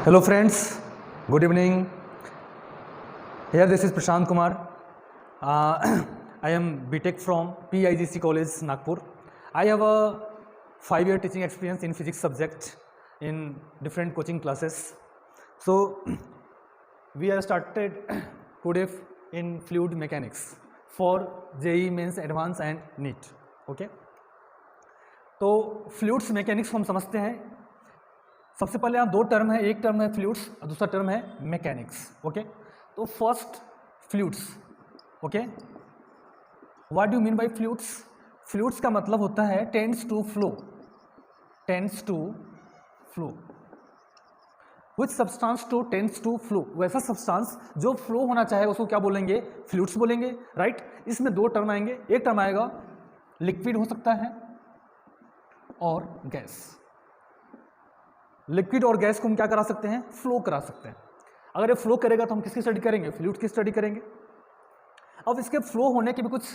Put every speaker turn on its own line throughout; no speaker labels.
Hello friends, good evening. Here this is Prashant Kumar. I am BTech from PIGC College, Nagpur. I have a 5-year teaching experience in physics subject in different coaching classes. So we are started today in fluid mechanics for JEE Mains Advanced and NEET. Okay. तो fluids mechanics हम समझते हैं. सबसे पहले यहाँ दो term है, एक टर्म है फ्लूइड्स और दूसरा टर्म है मैकेनिक्स. ओके, तो first fluids. Okay, what do mean by fluids? Fluids का मतलब होता है tends to flow. Tends to flow. Which substance to tends to flow? वैसा सब्सटेंस जो फ्लो होना चाहे उसको क्या बोलेंगे? फ्लूइड्स बोलेंगे. राइट. इसमें दो टर्म आएंगे. एक टर्म आएगा लिक्विड हो सकता है और गैस. लिक्विड और गैस को हम क्या करा सकते हैं? फ्लो करा सकते हैं. अगर ये फ्लो करेगा तो हम किसकी स्टडी करेंगे? फ्लूइड की स्टडी करेंगे. अब इसके फ्लो होने के भी कुछ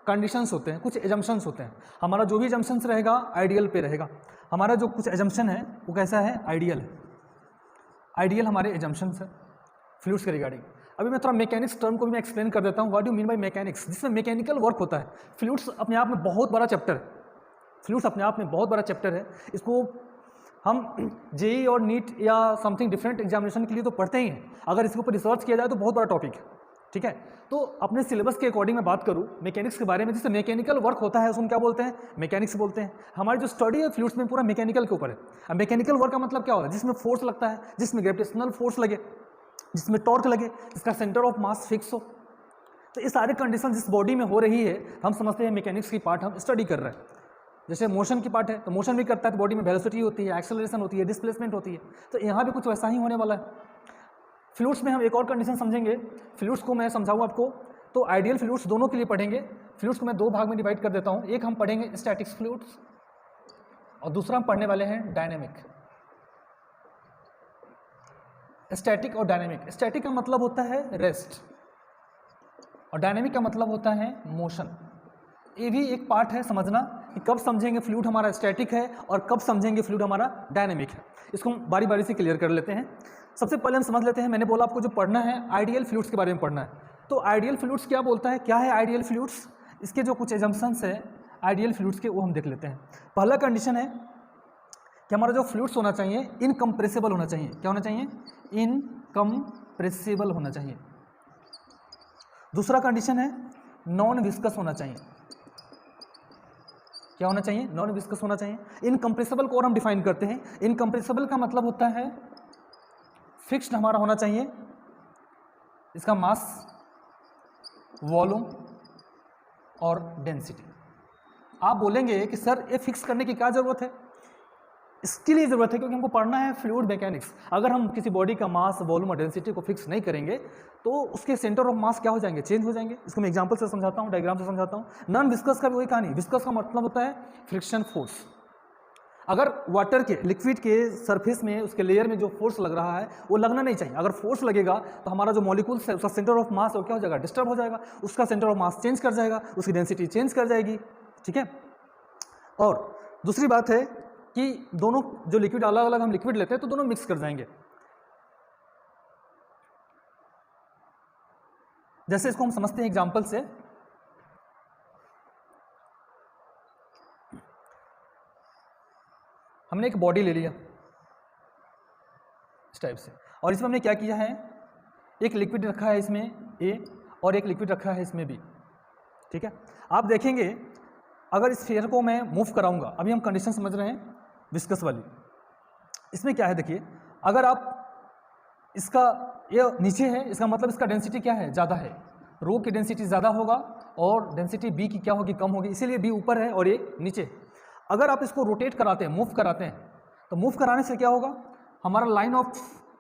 कंडीशंस होते हैं, कुछ एजम्पशंस होते हैं. हमारा जो भी एजम्पशंस रहेगा आइडियल पे रहेगा. हमारा जो कुछ एजम्पशन है वो कैसा है? आइडियल है. आइडियल हमारे एजम्पशंस है फ्लूइड्स के रिगार्डिंग. अभी मैं थोड़ा मैकेनिक्स टर्म को भी मैं एक्सप्लेन कर देता हूँ. What do mean bye mechanics? जिसमें मैकेनिकल वर्क होता है. फ्लूइड्स अपने आप में बहुत बड़ा चैप्टर है. फ्लूइड्स अपने आप में बहुत बड़ा चैप्टर है. इसको हम जेई और नीट या समथिंग डिफरेंट एग्जामिनेशन के लिए तो पढ़ते ही हैं. अगर इसके ऊपर रिसर्च किया जाए तो बहुत बड़ा टॉपिक है. ठीक है, तो अपने सिलेबस के अकॉर्डिंग मैं बात करूं मैकेनिक्स के बारे में. जिससे मैकेनिकल वर्क होता है उसको क्या बोलते हैं? मैकेनिक्स बोलते हैं. हमारी जो स्टडी है फ्लूइड्स में पूरा मैकेनिकल के ऊपर है. अब मैकेनिकल वर्क का मतलब क्या होता है? जिसमें फोर्स लगता है, जिसमें ग्रेविटेशनल फोर्स लगे, जिसमें टॉर्क लगे, जिसका सेंटर ऑफ मास फिक्स हो. तो ये सारे कंडीशन जिस बॉडी में हो रही है हम समझते हैं मैकेनिक्स की पार्ट हम स्टडी कर रहे हैं. जैसे मोशन की पार्ट है तो मोशन भी करता है, तो बॉडी में वेलोसिटी होती है, एक्सेलरेशन होती है, डिस्प्लेसमेंट होती है. तो यहाँ भी कुछ वैसा ही होने वाला है. फ्लूइड्स में हम एक और कंडीशन समझेंगे. फ्लूइड्स को मैं समझाऊँ आपको. तो आइडियल फ्लूइड्स दोनों के लिए पढ़ेंगे. फ्लूइड्स को मैं दो भाग में डिवाइड कर देता हूँ. एक हम पढ़ेंगे स्टैटिक्स फ्लूइड्स और दूसरा हम पढ़ने वाले हैं डायनेमिक. स्टैटिक और डायनेमिक. स्टैटिक का मतलब होता है रेस्ट और डायनेमिक का मतलब होता है मोशन. ये भी एक पार्ट है समझना कि कब समझेंगे फ्लूइड हमारा स्टैटिक है और कब समझेंगे फ्लूइड हमारा डायनेमिक है. इसको हम बारी बारी से क्लियर कर लेते हैं. सबसे पहले हम समझ लेते हैं, मैंने बोला आपको जो पढ़ना है आइडियल फ्लूइड्स के बारे में पढ़ना है. तो आइडियल फ्लूइड्स क्या बोलता है? क्या है आइडियल फ्लूइड्स? इसके जो कुछ एजम्पशंस है आइडियल फ्लूइड्स के वो हम देख लेते हैं. पहला कंडीशन है कि हमारा जो फ्लूइड्स होना चाहिए इनकम्प्रेसिबल होना चाहिए. क्या होना चाहिए? इनकम्प्रेसिबल होना चाहिए. दूसरा कंडीशन है नॉन विस्कस होना चाहिए. क्या होना चाहिए? नॉन विस्कस होना चाहिए. इनकम्प्रेसिबल को और हम डिफाइन करते हैं. इनकम्प्रेसिबल का मतलब होता है फिक्स्ड हमारा होना चाहिए. इसका मास, वॉल्यूम और डेंसिटी. आप बोलेंगे कि सर ये फिक्स करने की क्या जरूरत है? इसके लिए जरूरत है क्योंकि हमको पढ़ना है फ्लूइड मैकेनिक्स. अगर हम किसी बॉडी का मास, वॉल्यूम और डेंसिटी को फिक्स नहीं करेंगे तो उसके सेंटर ऑफ मास क्या हो जाएंगे? चेंज हो जाएंगे. इसको मैं एग्जांपल से समझाता हूँ, डायग्राम से समझाता हूँ. नॉन विस्कस का भी वही कहानी. विस्कस का मतलब होता है फ्रिक्शन फोर्स. अगर वाटर के, लिक्विड के सरफेस में, उसके लेयर में जो फोर्स लग रहा है वो लगना नहीं चाहिए. अगर फोर्स लगेगा तो हमारा जो मॉलिक्यूल्स है उसका सेंटर ऑफ मास वो क्या हो जाएगा? डिस्टर्ब हो जाएगा. उसका सेंटर ऑफ मास चेंज कर जाएगा, उसकी डेंसिटी चेंज कर जाएगी. ठीक है. और दूसरी बात है कि दोनों जो लिक्विड अलग अलग हम लिक्विड लेते हैं तो दोनों मिक्स कर जाएंगे. जैसे इसको हम समझते हैं एग्जांपल से. हमने एक बॉडी ले लिया इस टाइप से और इसमें हमने क्या किया है? एक लिक्विड रखा है इसमें ए और एक लिक्विड रखा है इसमें बी. ठीक है. आप देखेंगे अगर इस स्फीयर को मैं मूव कराऊंगा, अभी हम कंडीशन समझ रहे हैं विस्कस वाली. इसमें क्या है देखिए, अगर आप इसका ये नीचे है इसका मतलब इसका डेंसिटी क्या है? ज़्यादा है. रो की डेंसिटी ज़्यादा होगा और डेंसिटी बी की क्या होगी? कम होगी. इसीलिए बी ऊपर है और ये नीचे. अगर आप इसको रोटेट कराते हैं, मूव कराते हैं, तो मूव कराने से क्या होगा? हमारा लाइन ऑफ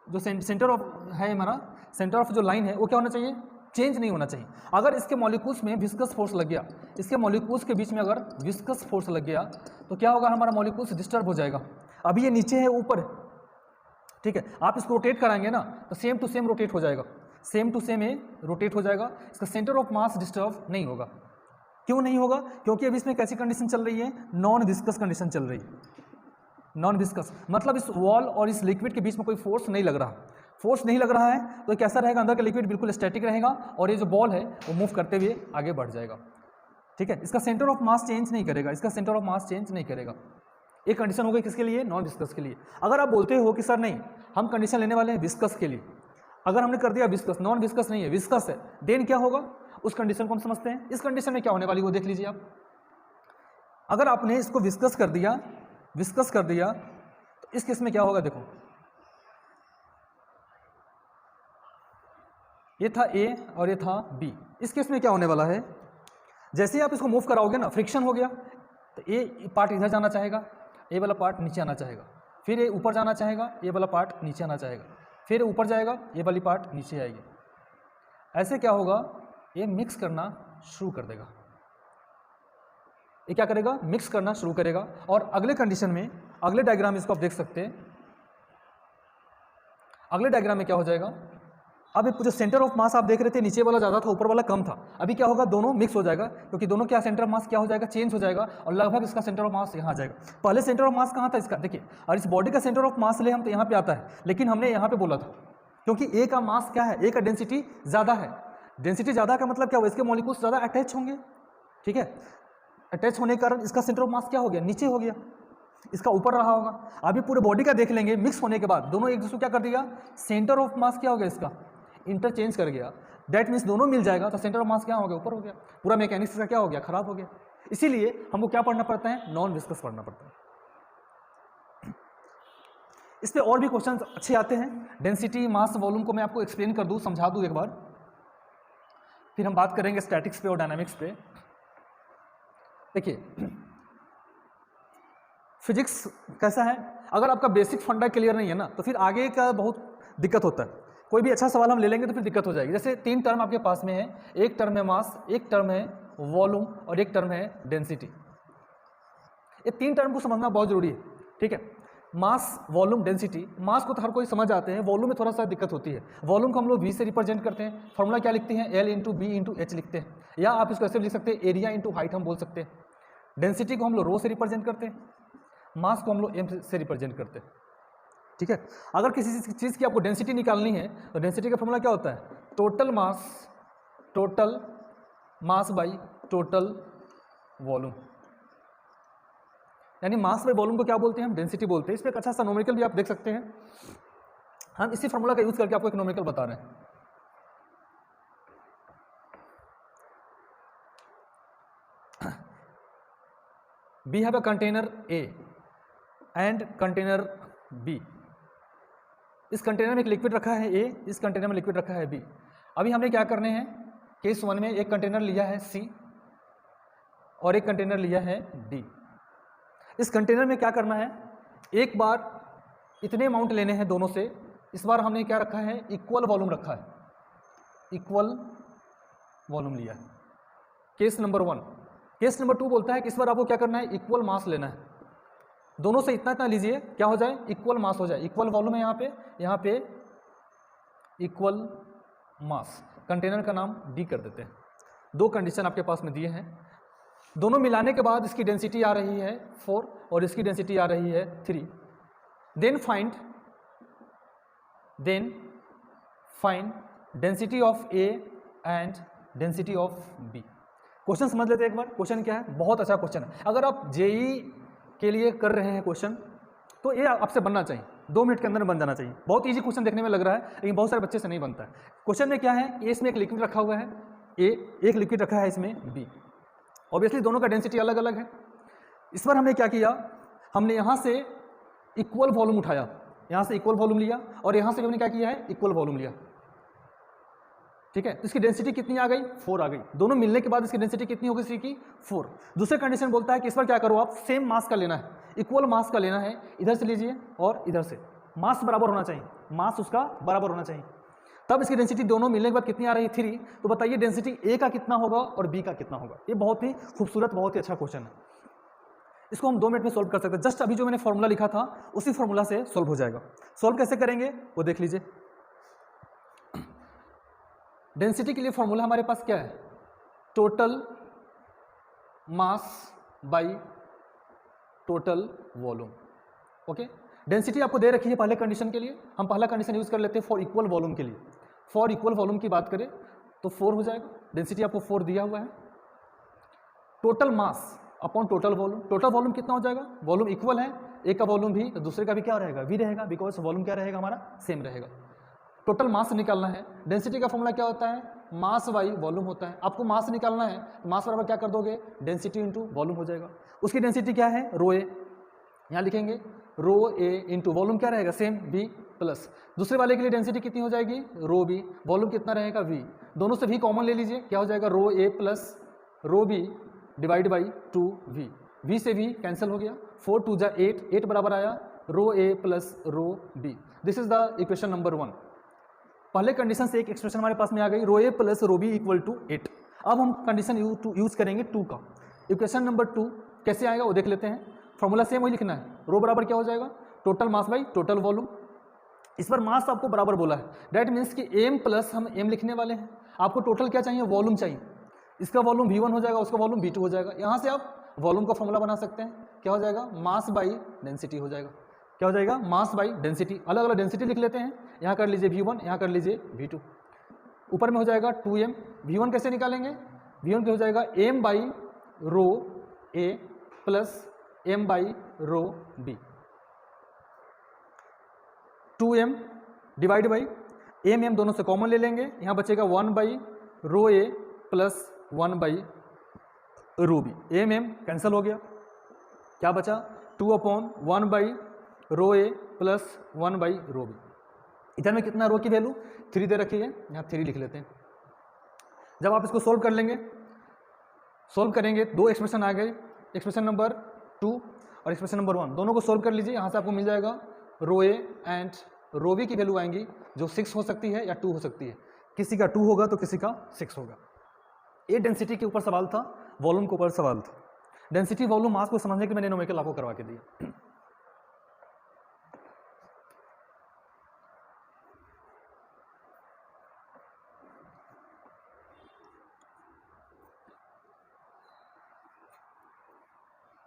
जो सेंटर ऑफ है, हमारा सेंटर ऑफ जो लाइन है वो क्या होना चाहिए? चेंज नहीं होना चाहिए. अगर इसके मॉलिक्यूल्स में विस्कस फोर्स लग गया, इसके मॉलिक्यूल्स के बीच में अगर विस्कस फोर्स लग गया तो क्या होगा? हमारा मॉलिक्यूल्स डिस्टर्ब हो जाएगा. अभी ये नीचे है, ऊपर है. ठीक है. आप इसको रोटेट कराएंगे ना तो सेम टू सेम रोटेट हो जाएगा. सेम टू सेम ये रोटेट हो जाएगा. इसका सेंटर ऑफ मास डिस्टर्ब नहीं होगा. क्यों नहीं होगा? क्योंकि अभी इसमें कैसी कंडीशन चल रही है? नॉन विस्कस कंडीशन चल रही है. नॉन विस्कस मतलब इस वॉल और इस लिक्विड के बीच में कोई फोर्स नहीं लग रहा। फोर्स नहीं लग रहा है तो कैसा रहेगा, अंदर का लिक्विड बिल्कुल स्टैटिक रहेगा और ये जो बॉल है वो मूव करते हुए आगे बढ़ जाएगा। ठीक है, इसका सेंटर ऑफ मास चेंज नहीं करेगा, इसका सेंटर ऑफ मास चेंज नहीं करेगा। एक कंडीशन हो गई किसके लिए, नॉन विस्कस के लिए। अगर आप बोलते हो कि सर नहीं हम कंडीशन लेने वाले हैं विस्कस के लिए, अगर हमने कर दिया विस्कस, नॉन विस्कस नहीं है विस्कस है, देन क्या होगा, उस कंडीशन को हम समझते हैं। इस कंडीशन में क्या होने वाली वो देख लीजिए आप। अगर आपने इसको विस्कस कर दिया तो इस केस में क्या होगा, देखो ये था ए और ये था बी। इस केस में क्या होने वाला है, जैसे ही आप इसको मूव कराओगे ना, फ्रिक्शन हो गया तो ए पार्ट इधर जाना चाहेगा, ए वाला पार्ट नीचे आना चाहेगा, फिर ये ऊपर जाना चाहेगा, ये वाला पार्ट नीचे आना चाहेगा, फिर ऊपर जाएगा, ये वाली पार्ट नीचे आएगी। ऐसे क्या होगा, ये मिक्स करना शुरू कर देगा। ये क्या करेगा, मिक्स करना शुरू करेगा। और अगले कंडीशन में, अगले डायग्राम में इसको आप देख सकते हैं, अगले डायग्राम में क्या हो जाएगा, अब जो सेंटर ऑफ मास आप देख रहे थे नीचे वाला ज़्यादा था ऊपर वाला कम था, अभी क्या होगा, दोनों मिक्स हो जाएगा, क्योंकि दोनों क्या सेंटर ऑफ मास क्या हो जाएगा, चेंज हो जाएगा और लगभग इसका सेंटर ऑफ मास यहाँ आ जाएगा। पहले सेंटर ऑफ मास कहाँ था इसका, देखिए, और इस बॉडी का सेंटर ऑफ मास ले हम तो यहाँ पे आता है, लेकिन हमने यहाँ पे बोला था क्योंकि ए का मास क्या है, ए का डेंसिटी ज़्यादा है। डेंसिटी ज़्यादा का मतलब क्या हुआ, इसके मॉलिक्यूल्स ज़्यादा अटैच होंगे। ठीक है, अटैच होने के कारण इसका सेंटर ऑफ मास क्या हो गया, नीचे हो गया, इसका ऊपर रहा होगा। अभी पूरे बॉडी का देख लेंगे, मिक्स होने के बाद दोनों एक दूसरे क्या कर दिया, सेंटर ऑफ मास क्या हो गया, इसका इंटरचेंज कर गया। दैट मीन्स दोनों मिल जाएगा तो सेंटर ऑफ मास क्या हो गया, ऊपर हो गया। पूरा मैकेनिक्स का क्या हो गया, खराब हो गया। इसीलिए हमको क्या पढ़ना पड़ता है, नॉन विस्कस पढ़ना पड़ता है। इस पे और भी क्वेश्चन अच्छे आते हैं। डेंसिटी, मास, वॉल्यूम को मैं आपको एक्सप्लेन कर दूं, समझा दूं एक बार, फिर हम बात करेंगे स्टैटिक्स पे और डायनामिक्स पे। देखिए फिजिक्स कैसा है, अगर आपका बेसिक फंडा क्लियर नहीं है ना तो फिर आगे का बहुत दिक्कत होता है। कोई भी अच्छा सवाल हम ले लेंगे तो फिर दिक्कत हो जाएगी। जैसे 3 टर्म आपके पास में है, एक टर्म है मास, एक टर्म है वॉल्यूम और एक टर्म है डेंसिटी। ये 3 टर्म को समझना बहुत जरूरी है। ठीक है, मास, वॉल्यूम, डेंसिटी। मास को तो हर कोई समझ आते हैं, वॉल्यूम में थोड़ा सा दिक्कत होती है। वॉल्यूम को हम लोग वी से रिप्रेजेंट करते हैं, फॉर्मूला क्या लिखते हैं, l into b into h लिखते हैं, या आप इसको ऐसे लिख सकते हैं, एरिया इंटू हाइट हम बोल सकते हैं। डेंसिटी को हम लोग रो से रिप्रेजेंट करते हैं, मास को हम लोग एम से रिप्रेजेंट करते हैं। ठीक है, अगर किसी चीज़ की आपको डेंसिटी निकालनी है तो डेंसिटी का फॉर्मूला क्या होता है, total mass by total volume. यानी मास बाई वॉल्यूम को क्या बोलते हैं हम, डेंसिटी बोलते हैं। इस पर एक अच्छा सा न्यूमेरिकल भी आप देख सकते हैं। हम इसी फॉर्मूला का यूज करके आपको एक न्यूमेरिकल बता रहे हैं। We have a container A and container B. इस कंटेनर में एक लिक्विड रखा है A, इस कंटेनर में लिक्विड रखा है B। अभी हमने क्या करने हैं, केस 1 में एक कंटेनर लिया है C और एक कंटेनर लिया है D। इस कंटेनर में क्या करना है, एक बार इतने अमाउंट लेने हैं दोनों से। इस बार हमने क्या रखा है, इक्वल वॉल्यूम रखा है, इक्वल वॉल्यूम लिया है, केस नंबर 1। केस नंबर 2 बोलता है कि इस बार आपको क्या करना है, इक्वल मास लेना है। दोनों से इतना इतना लीजिए, क्या हो जाए, इक्वल मास हो जाए। इक्वल वॉल्यूम है यहाँ पे इक्वल मास। कंटेनर का नाम डी कर देते हैं। 2 कंडीशन आपके पास में दिए हैं। दोनों मिलाने के बाद इसकी डेंसिटी आ रही है 4 और इसकी डेंसिटी आ रही है 3। Then find density of A and density of B. Question समझ लेते हैं एक बार। क्वेश्चन क्या है, बहुत अच्छा क्वेश्चन है। अगर आप जेई के लिए कर रहे हैं क्वेश्चन तो ये आपसे बनना चाहिए, 2 मिनट के अंदर बन जाना चाहिए। बहुत इजी क्वेश्चन देखने में लग रहा है, लेकिन बहुत सारे बच्चे से नहीं बनता है। क्वेश्चन में क्या है, ए इसमें एक लिक्विड रखा हुआ है, ए एक लिक्विड रखा है इसमें बी। ऑब्वियसली दोनों का डेंसिटी अलग अलग है। इस बार हमने क्या किया, हमने यहाँ से इक्वल वॉल्यूम उठाया, यहाँ से इक्वल वॉल्यूम लिया और यहाँ से हमने क्या किया है, इक्वल वॉल्यूम लिया। ठीक है, तो इसकी डेंसिटी कितनी आ गई, 4 आ गई। दोनों मिलने के बाद इसकी डेंसिटी कितनी होगी, सी की 4। दूसरे कंडीशन बोलता है कि इस बार क्या करो, आप सेम मास का लेना है, इक्वल मास का लेना है। इधर से लीजिए और इधर से, मास बराबर होना चाहिए, मास उसका बराबर होना चाहिए। तब इसकी डेंसिटी दोनों मिलने के बाद कितनी आ रही है, 3। तो बताइए डेंसिटी ए का कितना होगा और बी का कितना होगा। ये बहुत ही खूबसूरत, बहुत ही अच्छा क्वेश्चन है। इसको हम 2 मिनट में सोल्व कर सकते हैं। जस्ट अभी जो मैंने फॉर्मूला लिखा था उसी फॉर्मूला से सोल्व हो जाएगा। सोल्व कैसे करेंगे वो देख लीजिए। डेंसिटी के लिए फॉर्मूला हमारे पास क्या है, total mass by total volume. Okay. Density आपको दे रखी है पहले कंडीशन के लिए, हम पहला कंडीशन यूज़ कर लेते हैं फॉर इक्वल वॉल्यूम के लिए। फॉर इक्वल वॉल्यूम की बात करें तो 4 हो जाएगा, डेंसिटी आपको 4 दिया हुआ है। Total mass upon total volume, total volume कितना हो जाएगा, वॉल्यूम इक्वल है, एक का वॉल्यूम भी तो दूसरे का भी क्या रहेगा, वी रहेगा, बिकॉज वॉल्यूम क्या रहेगा हमारा, सेम रहेगा। टोटल मास निकालना है, डेंसिटी का फॉर्मूला क्या होता है, मास बाई वॉल्यूम होता है। आपको मास निकालना है तो मास बराबर क्या कर दोगे, डेंसिटी इंटू वॉल्यूम हो जाएगा। उसकी डेंसिटी क्या है, रो ए, यहाँ लिखेंगे रो ए इंटू वॉल्यूम क्या रहेगा, सेम वी प्लस दूसरे वाले के लिए डेंसिटी कितनी हो जाएगी, रो बी, वॉल्यूम कितना रहेगा वी, दोनों से भी कॉमन ले लीजिए, क्या हो जाएगा rho a plus rho b divide by 2v, v से v कैंसिल हो गया, 4 2 जा 8, 8 बराबर आया rho a plus rho b. This is the equation number 1। पहले कंडीशन से एक एक्सप्रेशन हमारे पास में आ गई, rho a plus rho b equal to 8। अब हम कंडीशन यूज करेंगे 2 का। इक्वेशन नंबर 2 कैसे आएगा वो देख लेते हैं। फॉर्मूला सेम वही लिखना है, रो बराबर क्या हो जाएगा, total mass by total volume. इस पर मास आपको बराबर बोला है, दैट मीन्स कि एम प्लस हम एम लिखने वाले हैं। आपको टोटल क्या चाहिए, वॉल्यूम चाहिए, इसका वॉल्यूम v1 हो जाएगा, उसका वॉल्यूम v2 हो जाएगा। यहाँ से आप वॉल्यूम का फॉर्मूला बना सकते हैं, क्या हो जाएगा, मास बाई डेंसिटी हो जाएगा। क्या हो जाएगा, मास बाई डेंसिटी, अलग अलग डेंसिटी लिख लेते हैं, यहाँ कर लीजिए v1, यहाँ कर लीजिए v2। ऊपर में हो जाएगा 2m, v1 कैसे निकालेंगे, v1 हो जाएगा m by rho a plus m by rho b, 2m divide by m दोनों से कॉमन ले लेंगे, यहाँ बचेगा 1 by rho a plus 1 by rho b, m cancel हो गया, क्या बचा 2 upon 1 by rho a plus 1 by rho b. इधर में कितना रो की वैल्यू 3 दे रखी है, यहाँ 3 लिख लेते हैं। जब आप इसको सोल्व कर लेंगे, सोल्व करेंगे, दो एक्सप्रेशन आ गए, एक्सप्रेशन नंबर 2 और एक्सप्रेशन नंबर 1, दोनों को सोल्व कर लीजिए। यहाँ से आपको मिल जाएगा rho A and row B की वैल्यू आएंगी जो 6 हो सकती है या 2 हो सकती है, किसी का 2 होगा तो किसी का 6 होगा। ये डेंसिटी के ऊपर सवाल था, वॉल्यूम के ऊपर सवाल था। डेंसिटी वॉल्यूम मास को समझने के मैंने न्यूमेरिकल आपको करवा के दिया।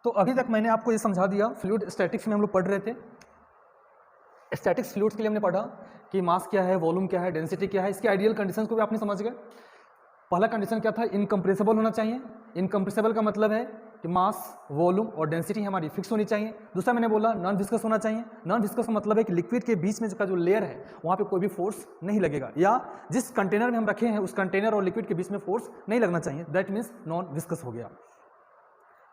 तो अभी तक मैंने आपको ये समझा दिया, फ्लूइड स्टैटिक्स में हम लोग पढ़ रहे थे। स्टैटिक्स फ्लूइड्स के लिए हमने पढ़ा कि मास क्या है, वॉल्यूम क्या है, डेंसिटी क्या है, इसके आइडियल कंडीशंस को भी आपने समझ गए। पहला कंडीशन क्या था, इनकम्प्रेसिबल होना चाहिए। इनकम्प्रेसिबल का मतलब है कि मास, वॉल्यूम और डेंसिटी हमारी फिक्स होनी चाहिए। दूसरा मैंने बोला नॉन विस्कस होना चाहिए। नॉन विस्कस का मतलब है कि लिक्विड के बीच में जो लेयर है वहाँ पे कोई भी फोर्स नहीं लगेगा, या जिस कंटेनर में हम रखे हैं उस कंटेनर और लिक्विड के बीच में फोर्स नहीं लगना चाहिए, दैट मीन्स नॉन विस्कस हो गया।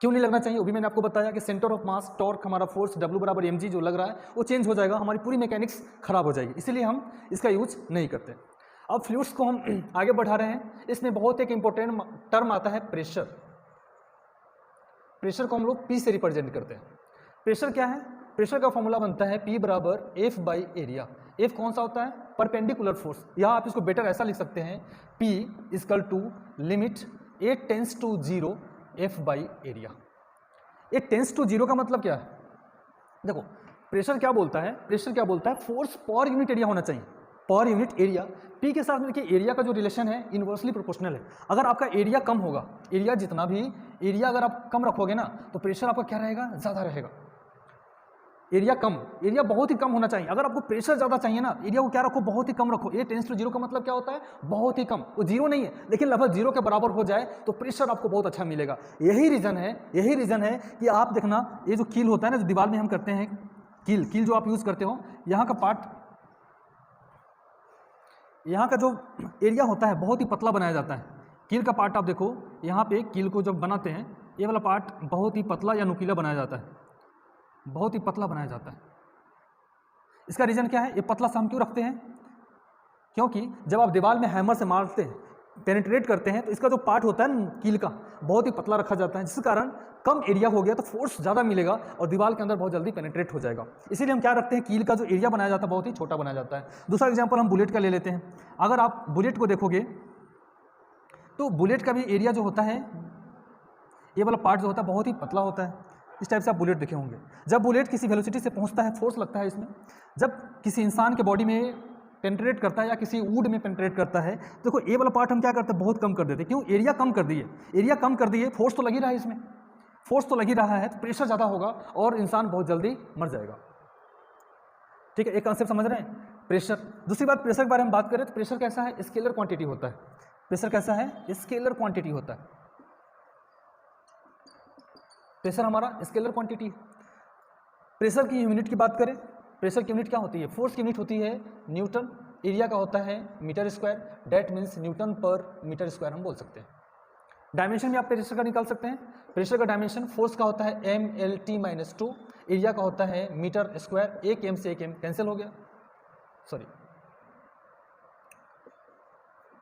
क्यों नहीं लगना चाहिए वो भी मैंने आपको बताया कि सेंटर ऑफ मास, टॉर्क, हमारा फोर्स W बराबर mg जो लग रहा है वो चेंज हो जाएगा, हमारी पूरी मैकेनिक्स खराब हो जाएगी, इसीलिए हम इसका यूज नहीं करते। अब फ्लूइड्स को हम आगे बढ़ा रहे हैं, इसमें बहुत एक इंपॉर्टेंट टर्म आता है प्रेशर। प्रेशर को हम लोग P से रिप्रेजेंट करते हैं। प्रेशर क्या है, प्रेशर का फॉर्मूला बनता है P बराबर F बाई एरिया। F कौन सा होता है, परपेंडिकुलर फोर्स, या आप इसको बेटर ऐसा लिख सकते हैं P equal to limit A tends to 0 F by area. ये टेंस टू 0 का मतलब क्या है, देखो प्रेशर क्या बोलता है, प्रेशर क्या बोलता है, फोर्स पर यूनिट एरिया होना चाहिए, पर यूनिट एरिया। P के साथ में देखिए एरिया का जो रिलेशन है इन्वर्सली प्रोपोर्शनल है। अगर आपका एरिया कम होगा, एरिया जितना भी एरिया अगर आप कम रखोगे ना तो प्रेशर आपका क्या रहेगा, ज़्यादा रहेगा। एरिया कम, एरिया बहुत ही कम होना चाहिए। अगर आपको प्रेशर ज़्यादा चाहिए ना, एरिया को क्या रखो, बहुत ही कम रखो। ये टेंस टू 0 का मतलब क्या होता है, बहुत ही कम, वो 0 नहीं है लेकिन लगभग 0 के बराबर हो जाए तो प्रेशर आपको बहुत अच्छा मिलेगा। यही रीज़न है कि आप देखना ये जो कील होता है ना, जो दीवार में हम करते हैं कील जो आप यूज़ करते हो, यहाँ का पार्ट, यहाँ का जो एरिया होता है बहुत ही पतला बनाया जाता है। कील का पार्ट आप देखो, यहाँ पे कील को जब बनाते हैं ये वाला पार्ट बहुत ही पतला या नुकीला बनाया जाता है, बहुत ही पतला बनाया जाता है। इसका रीज़न क्या है, ये पतला सा हम क्यों रखते हैं, क्योंकि जब आप दीवार में हैमर से मारते हैं, पेनिट्रेट करते हैं, तो इसका जो पार्ट होता है कील का बहुत ही पतला रखा जाता है, जिस कारण कम एरिया हो गया तो फोर्स ज़्यादा मिलेगा और दीवार के अंदर बहुत जल्दी पेनिट्रेट हो जाएगा। इसीलिए हम क्या रखते हैं, कील का जो एरिया बनाया जाता है बहुत ही छोटा बनाया जाता है। दूसरा एग्जाम्पल हम बुलेट का ले लेते हैं। अगर आप बुलेट को देखोगे तो बुलेट का भी एरिया जो होता है, ये वाला पार्ट जो होता है बहुत ही पतला होता है। इस टाइप से आप बुलेट देखे होंगे। जब बुलेट किसी वेलोसिटी से पहुंचता है, फोर्स लगता है इसमें, जब किसी इंसान के बॉडी में पेनिट्रेट करता है या किसी वुड में पेनिट्रेट करता है, देखो ये वाला पार्ट हम क्या करते हैं, बहुत कम कर देते हैं। क्यों, एरिया कम कर दिए, एरिया कम कर दिए, फोर्स तो लगी रहा है, इसमें फोर्स तो लगी रहा है तो प्रेशर ज़्यादा होगा और इंसान बहुत जल्दी मर जाएगा। ठीक है, एक कॉन्सेप्ट समझ रहे हैं प्रेशर। दूसरी बात, प्रेशर के बारे में बात करें तो प्रेशर कैसा है, स्केलर क्वांटिटी होता है। प्रेशर कैसा है, स्केलर क्वांटिटी होता है। प्रेशर हमारा स्केलर क्वांटिटी। प्रेशर की यूनिट की बात करें, प्रेशर की यूनिट क्या होती है, फोर्स की यूनिट होती है न्यूटन, एरिया का होता है metre square, that means newton per metre square हम बोल सकते हैं। डायमेंशन भी आप प्रेशर का निकाल सकते हैं। प्रेशर का डायमेंशन फोर्स का होता है mLT-2, एरिया का होता है मीटर स्क्वायर, एक m से एक m कैंसिल हो गया, सॉरी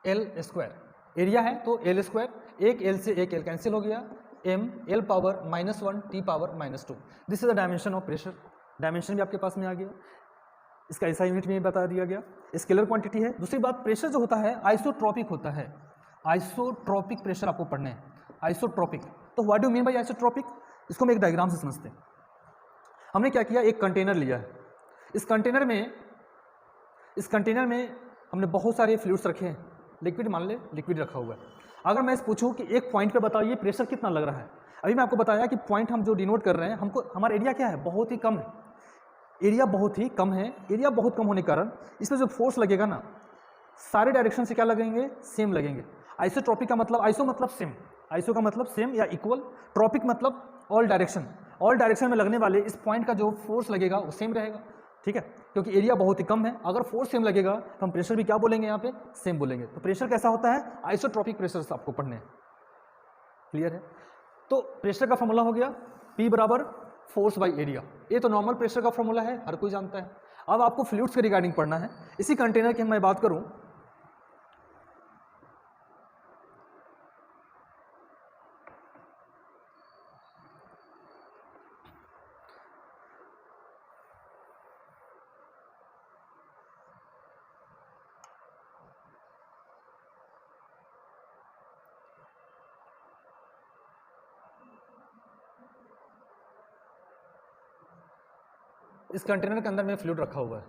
l स्क्वायर, एरिया है तो l स्क्वायर, एक l से एक l कैंसिल हो गया, m l power -1 t power -2। This is the dimension of pressure. Dimension भी आपके पास में आ गया, इसका ऐसा यूनिट में बता दिया गया, स्केलर क्वांटिटी है। दूसरी बात, प्रेशर जो होता है आइसोट्रॉपिक होता है। आइसोट्रॉपिक प्रेशर आपको पढ़ने हैं, आइसोट्रॉपिक। तो what do you mean by isotropic, इसको हम एक डायग्राम से समझते हैं। हमने क्या किया, एक कंटेनर लिया है, इस कंटेनर में हमने बहुत सारे फ्लूइड्स रखे हैं, लिक्विड मान ले, लिक्विड रखा हुआ है। अगर मैं इस पूछूं कि एक पॉइंट पे बताइए प्रेशर कितना लग रहा है, अभी मैं आपको बताया कि पॉइंट हम जो डिनोट कर रहे हैं, हमको हमारा एरिया क्या है, बहुत ही कम है, एरिया बहुत ही कम है। एरिया बहुत कम होने के कारण इसमें जो फोर्स लगेगा ना, सारे डायरेक्शन से क्या लगेंगे, सेम लगेंगे। आइसोट्रॉपिक का मतलब, आइसो मतलब सेम, आइसो का मतलब सेम या इक्वल, ट्रॉपिक मतलब ऑल डायरेक्शन, ऑल डायरेक्शन में लगने वाले इस पॉइंट का जो फोर्स लगेगा वो सेम रहेगा। ठीक है, क्योंकि एरिया बहुत ही कम है, अगर फोर्स सेम लगेगा तो हम प्रेशर भी क्या बोलेंगे, यहाँ पे सेम बोलेंगे। तो प्रेशर कैसा होता है, आइसोट्रॉपिक प्रेशर आपको पढ़ने हैं, क्लियर है। तो प्रेशर का फॉर्मूला हो गया P बराबर फोर्स बाई एरिया, ये तो नॉर्मल प्रेशर का फॉर्मूला है, हर कोई जानता है। अब आपको फ्लूइड्स के रिगार्डिंग पढ़ना है। इसी कंटेनर की मैं बात करूं, इस कंटेनर के अंदर में फ्लूइड रखा हुआ है।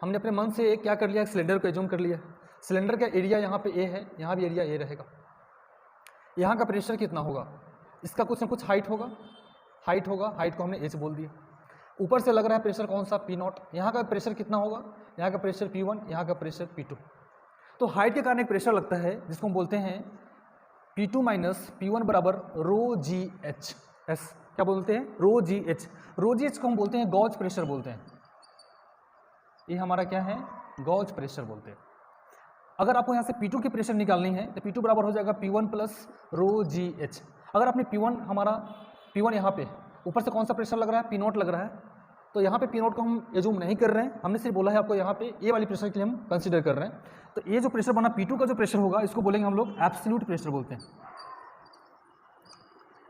हमने अपने मन से क्या कर लिया, सिलेंडर को एज्यूम कर लिया। सिलेंडर का एरिया यहाँ पे A है, यहाँ भी एरिया A रहेगा। यहाँ का प्रेशर कितना होगा, इसका कुछ ना कुछ हाइट होगा, हाइट होगा, हाइट को हमने H बोल दिया। ऊपर से लग रहा है प्रेशर कौन सा, P0। यहाँ का प्रेशर कितना होगा, यहाँ का प्रेशर P1, यहाँ का प्रेशर P2। तो हाइट के कारण एक प्रेशर लगता है जिसको हम बोलते हैं P2 माइनस P1 बराबर ρGH। एस क्या बोलते हैं, ρGH। ρGH को हम बोलते हैं गॉज प्रेशर बोलते हैं, ये हमारा क्या है, गॉज प्रेशर बोलते हैं। अगर आपको यहाँ से P2 की प्रेशर निकालनी है तो P2 बराबर हो जाएगा P1 प्लस ρGH। अगर आपने P1, हमारा P1 यहाँ पे ऊपर से कौन सा प्रेशर लग रहा है, P0 लग रहा है, तो यहाँ पे P0 को हम एज्यूम नहीं कर रहे हैं, हमने सिर्फ बोला है आपको यहाँ पे ये वाली प्रेशर के लिए हम कंसीडर कर रहे हैं। तो ये जो प्रेशर बना P2 का जो प्रेशर होगा, इसको बोलेंगे हम लोग एब्सोल्यूट प्रेशर बोलते हैं,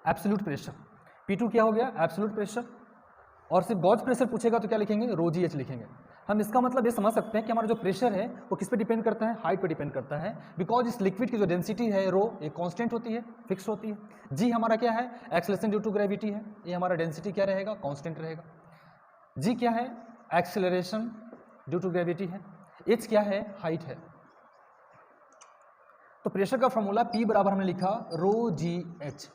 एब्सोल्यूट प्रेशर। P2 क्या हो गया, एब्सोल्यूट प्रेशर। और सिर्फ गॉज प्रेशर पूछेगा तो क्या लिखेंगे, ρGH लिखेंगे। हम इसका मतलब ये समझ सकते हैं कि हमारा जो प्रेशर है वो किस पे डिपेंड करता है, हाइट पे डिपेंड करता है। बिकॉज इस लिक्विड की जो डेंसिटी है रो, ये कांस्टेंट होती है, फिक्स होती है। जी हमारा क्या है, एक्सेलरेशन ड्यू टू ग्रेविटी है, ये हमारा डेंसिटी क्या रहेगा, कांस्टेंट रहेगा। जी क्या है, एक्सेलरेशन ड्यू टू ग्रेविटी है। एच क्या है, हाइट है। तो प्रेशर का फॉर्मूला P बराबर हमने लिखा ρGH,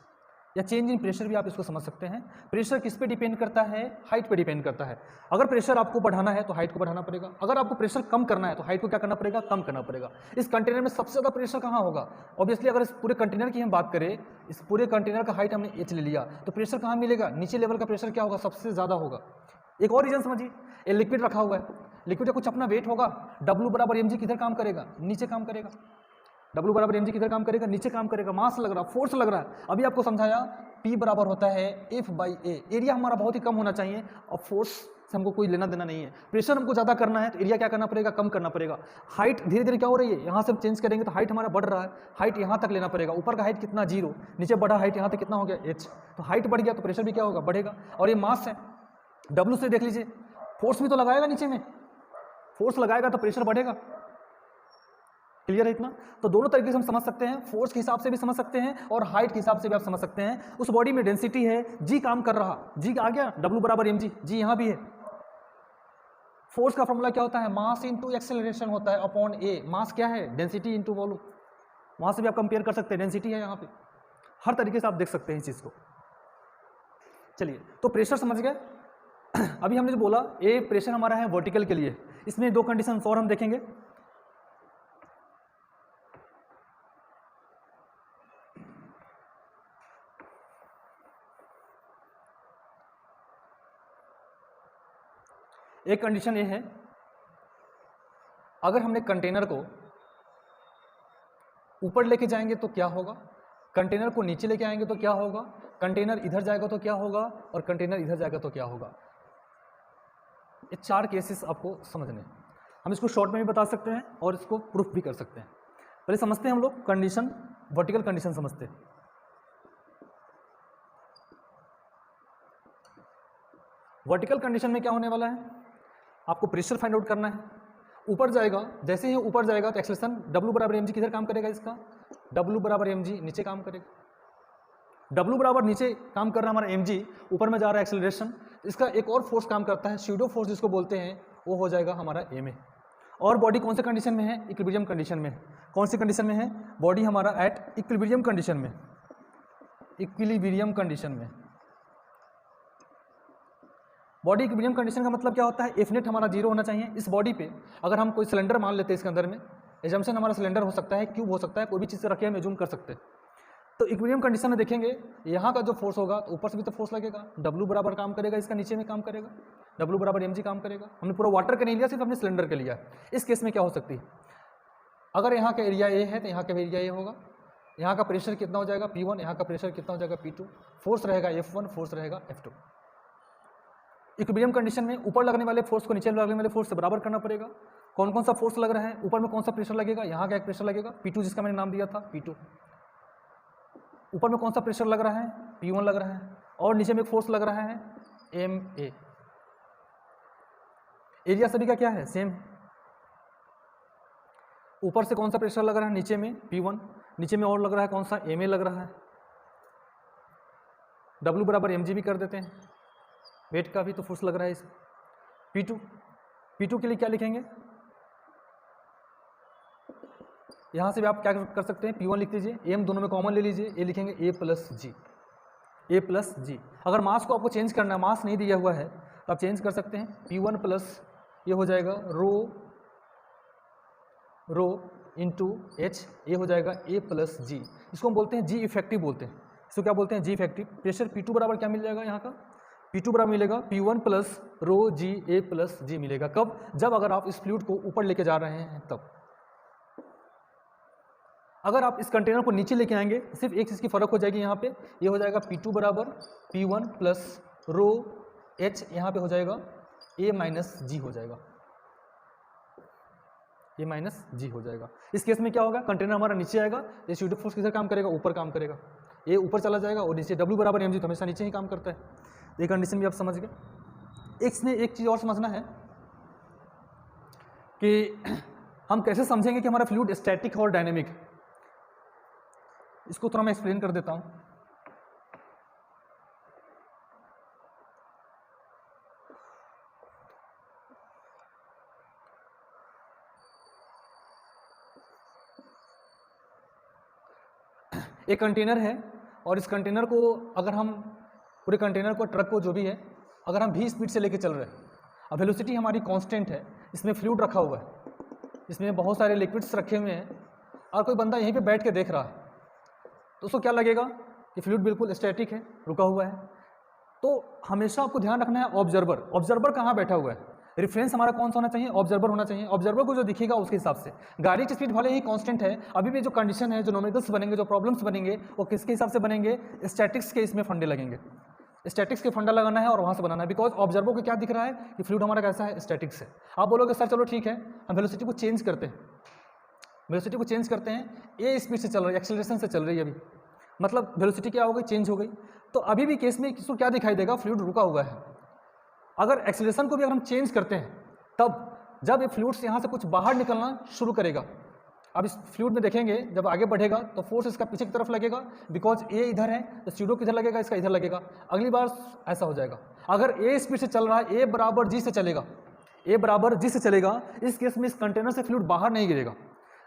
या चेंज इन प्रेशर भी आप इसको समझ सकते हैं। प्रेशर किस पे डिपेंड करता है, हाइट पे डिपेंड करता है। अगर प्रेशर आपको बढ़ाना है तो हाइट को बढ़ाना पड़ेगा, अगर आपको प्रेशर कम करना है तो हाइट को क्या करना पड़ेगा, कम करना पड़ेगा। इस कंटेनर में सबसे ज़्यादा प्रेशर कहाँ होगा, ऑब्वियसली अगर इस पूरे कंटेनर की हम बात करें, इस पूरे कंटेनर का हाइट हमने H ले लिया, तो प्रेशर कहाँ मिलेगा, नीचे लेवल का प्रेशर क्या होगा, सबसे ज़्यादा होगा। एक और रीजन समझिए, ये लिक्विड रखा हुआ है, लिक्विड का कुछ अपना वेट होगा, W बराबर mg किधर काम करेगा, नीचे काम करेगा। W बराबर mg किधर काम करेगा, नीचे काम करेगा। मास लग रहा, फोर्स लग रहा है। अभी आपको समझाया P बराबर होता है F बाई A। एरिया हमारा बहुत ही कम होना चाहिए और फोर्स से हमको कोई लेना देना नहीं है। प्रेशर हमको ज़्यादा करना है तो एरिया क्या करना पड़ेगा, कम करना पड़ेगा। हाइट धीरे धीरे क्या हो रही है, यहाँ से हम चेंज करेंगे तो हाइट हमारा बढ़ रहा है, हाइट यहाँ तक लेना पड़ेगा। ऊपर का हाइट कितना, 0, नीचे बढ़ा हाइट यहाँ तक कितना हो गया, H। तो हाइट बढ़ गया तो प्रेशर भी क्या होगा, बढ़ेगा। और ये मास है, W से देख लीजिए, फोर्स भी तो लगाएगा, नीचे में फोर्स लगाएगा तो प्रेशर बढ़ेगा। क्लियर है इतना। तो दोनों तरीके से हम समझ सकते हैं, फोर्स के हिसाब से भी समझ सकते हैं और हाइट के हिसाब से भी आप समझ सकते हैं। उस बॉडी में डेंसिटी है, जी काम कर रहा, जी आ गया, W बराबर mg, जी यहाँ भी है। फोर्स का फॉर्मूला क्या होता है, मास इंटू एक्सेलरेशन होता है अपॉन A। मास क्या है, डेंसिटी इंटू वॉल्यूम। वहाँ से भी आप कंपेयर कर सकते हैं, डेंसिटी है यहाँ पे। हर तरीके से आप देख सकते हैं इस चीज़ को। चलिए, तो प्रेशर समझ गए। अभी हमने जो बोला ए प्रेशर हमारा है वर्टिकल के लिए, इसमें दो कंडीशन और हम देखेंगे। एक कंडीशन ये है, अगर हमने कंटेनर को ऊपर लेके जाएंगे तो क्या होगा, कंटेनर को नीचे लेके आएंगे तो क्या होगा, कंटेनर इधर जाएगा तो क्या होगा, और कंटेनर इधर जाएगा तो क्या होगा। ये चार केसेस आपको समझने हैं। हम इसको शॉर्ट में भी बता सकते हैं और इसको प्रूफ भी कर सकते हैं। पहले समझते हैं हम लोग कंडीशन, वर्टिकल कंडीशन समझते हैं। वर्टिकल कंडीशन में क्या होने वाला है, आपको प्रेशर फाइंड आउट करना है। ऊपर जाएगा, जैसे ही ऊपर जाएगा तो एक्सेलरेशन W बराबर mg किधर काम करेगा, इसका W बराबर mg नीचे काम करेगा। W बराबर नीचे काम कर रहा है हमारा mg, ऊपर में जा रहा है एक्सेलरेशन, इसका एक और फोर्स काम करता है स्यूडो फोर्स जिसको बोलते हैं, वो हो जाएगा हमारा ma। और बॉडी कौन से कंडीशन में है, इक्विलिब्रियम कंडीशन में। कौन सी कंडीशन में है, बॉडी हमारा एट इक्विलिब्रियम कंडीशन में, इक्विलिब्रियम कंडीशन में। बॉडी इक्विलिब्रियम कंडीशन का मतलब क्या होता है, एफ नेट हमारा जीरो होना चाहिए। इस बॉडी पे अगर हम कोई सिलेंडर मान लेते हैं, इसके अंदर में एजम्पशन हमारा सिलेंडर हो सकता है, क्यूब हो सकता है, कोई भी चीज़ से रखे हम एज्यूम कर सकते हैं। तो इक्विलिब्रियम कंडीशन में देखेंगे यहाँ का जो फोर्स होगा तो ऊपर से भी तो फोर्स लगेगा, W बराबर काम करेगा, इसका नीचे में काम करेगा, W बराबर mg काम करेगा। हमने पूरा वाटर का नहीं लिया, सिर्फ हमने सिलेंडर का लिया। इस केस में क्या हो सकती है, अगर यहाँ का एरिया ए है तो यहाँ का एरिया ए होगा, यहाँ का प्रेशर कितना हो जाएगा P1, यहाँ का प्रेशर कितना हो जाएगा P2, फोर्स रहेगा F1, फोर्स रहेगा F2। इक्विलिब्रियम कंडीशन में ऊपर लगने वाले फोर्स को नीचे लगने वाले फोर्स से बराबर करना पड़ेगा। कौन कौन सा फोर्स लग रहा है, ऊपर में कौन सा प्रेशर लगेगा, यहाँ का एक प्रेशर लगेगा P2 जिसका मैंने नाम दिया था P2। ऊपर में कौन सा प्रेशर लग रहा है, P1 लग रहा है, और नीचे में एक फोर्स लग रहा है MA। एरिया सभी का क्या है, सेम। ऊपर से कौन सा प्रेशर लग रहा है, नीचे में P1, नीचे में और लग रहा है कौन सा, MA लग रहा है। W बराबर mg भी कर देते हैं, वेट का भी तो फोर्स लग रहा है इस P2 के लिए क्या लिखेंगे, यहाँ से भी आप क्या कर सकते हैं, P1 लिख लीजिए, M दोनों में कॉमन ले लीजिए, ये लिखेंगे A प्लस जी। अगर मास को आपको चेंज करना है, मास नहीं दिया हुआ है तो आप चेंज कर सकते हैं, P1 प्लस ये हो जाएगा रो इंटू H, ये हो जाएगा A प्लस जी। इसको हम बोलते हैं जी इफेक्टिव बोलते हैं, इसको क्या बोलते हैं, जी इफेक्टिव। प्रेशर P2 बराबर क्या मिल जाएगा, यहाँ का P2 बराबर मिलेगा P1 plus rho g A plus g मिलेगा। कब, जब अगर आप इस फ्लूइड को ऊपर लेके जा रहे हैं तब। अगर आप इस कंटेनर को नीचे लेके आएंगे, सिर्फ एक चीज़ की फर्क हो जाएगी, यहाँ पे ये हो जाएगा P2 बराबर P1 प्लस रो H, यहाँ पे हो जाएगा A माइनस जी हो जाएगा, A माइनस जी हो जाएगा। इस केस में क्या होगा, कंटेनर हमारा नीचे आएगा, ये स्यूडो फोर्स किधर काम करेगा, ऊपर काम करेगा, ये ऊपर चला जाएगा, और नीचे W बराबर mg तो हमेशा नीचे ही काम करता है। ये कंडीशन भी आप समझ गए। इसमें एक चीज़ और समझना है कि हम कैसे समझेंगे कि हमारा फ्लूइड स्टैटिक और डायनेमिक। इसको थोड़ा मैं एक्सप्लेन कर देता हूं। एक कंटेनर है, और इस कंटेनर को अगर हम पूरे कंटेनर को, ट्रक को, जो भी है, अगर हम v स्पीड से लेके चल रहे हैं, अब वेलोसिटी हमारी कांस्टेंट है, इसमें फ्लूइड रखा हुआ है, इसमें बहुत सारे लिक्विड्स रखे हुए हैं, और कोई बंदा यहीं पे बैठ के देख रहा है, तो उसको क्या लगेगा कि फ्लूइड बिल्कुल स्टैटिक है, रुका हुआ है। तो हमेशा आपको ध्यान रखना है ऑब्जर्वर कहाँ बैठा हुआ है, रेफरेंस हमारा कौन सा होना चाहिए, ऑब्जर्वर होना चाहिए। ऑब्जर्वर को जो दिखेगा उसके हिसाब से, गाड़ी की स्पीड भले ही कांस्टेंट है, अभी भी जो कंडीशन है, जो नोमेरिकल्स बनेंगे, जो प्रॉब्लम्स बनेंगे, वो किसके हिसाब से बनेंगे, स्टैटिक्स के इसमें फंडे लगेंगे, स्टैटिक्स के फंडा लगाना है और वहाँ से बनाना है। बिकॉज ऑब्जर्वर को क्या दिख रहा है कि फ्लूइड हमारा कैसा है, स्टैटिक्स है। आप बोलोगे सर चलो ठीक है, हम वेलोसिटी को चेंज करते हैं, वेलोसिटी को चेंज करते हैं, ए स्पीड से चल रही है, एक्सेलरेशन से चल रही है अभी, मतलब वेलोसिटी क्या हो गई, चेंज हो गई। तो अभी भी केस में किसको क्या दिखाई देगा, फ्लूइड रुका हुआ है। अगर एक्सेलरेशन को भी अगर हम चेंज करते हैं, तब जब ये फ्लूइड से यहाँ से कुछ बाहर निकलना शुरू करेगा, अब इस फ्लूइड में देखेंगे जब आगे बढ़ेगा तो फोर्स इसका पीछे की तरफ लगेगा, बिकॉज ए इधर है तो स्यूडो किधर लगेगा, इसका इधर लगेगा। अगली बार ऐसा हो जाएगा, अगर ए स्पीड से चल रहा है, ए बराबर जी से चलेगा, ए बराबर जी से चलेगा, इस केस में इस कंटेनर से फ्लूइड बाहर नहीं गिरेगा।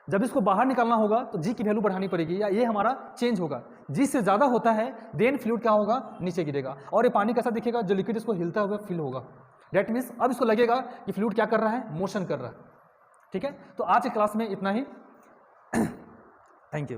जब इसको बाहर निकालना होगा तो जी की वैल्यू बढ़ानी पड़ेगी, या ये हमारा चेंज होगा। जी से ज़्यादा होता है देन फ्लूइड क्या होगा, नीचे गिरेगा। और ये पानी कैसा दिखेगा, जो लिक्विड इसको हिलता हुआ फील होगा। डेट मीन्स अब इसको लगेगा कि फ्लूइड क्या कर रहा है, मोशन कर रहा है। ठीक है, तो आज की क्लास में इतना ही। Thank you.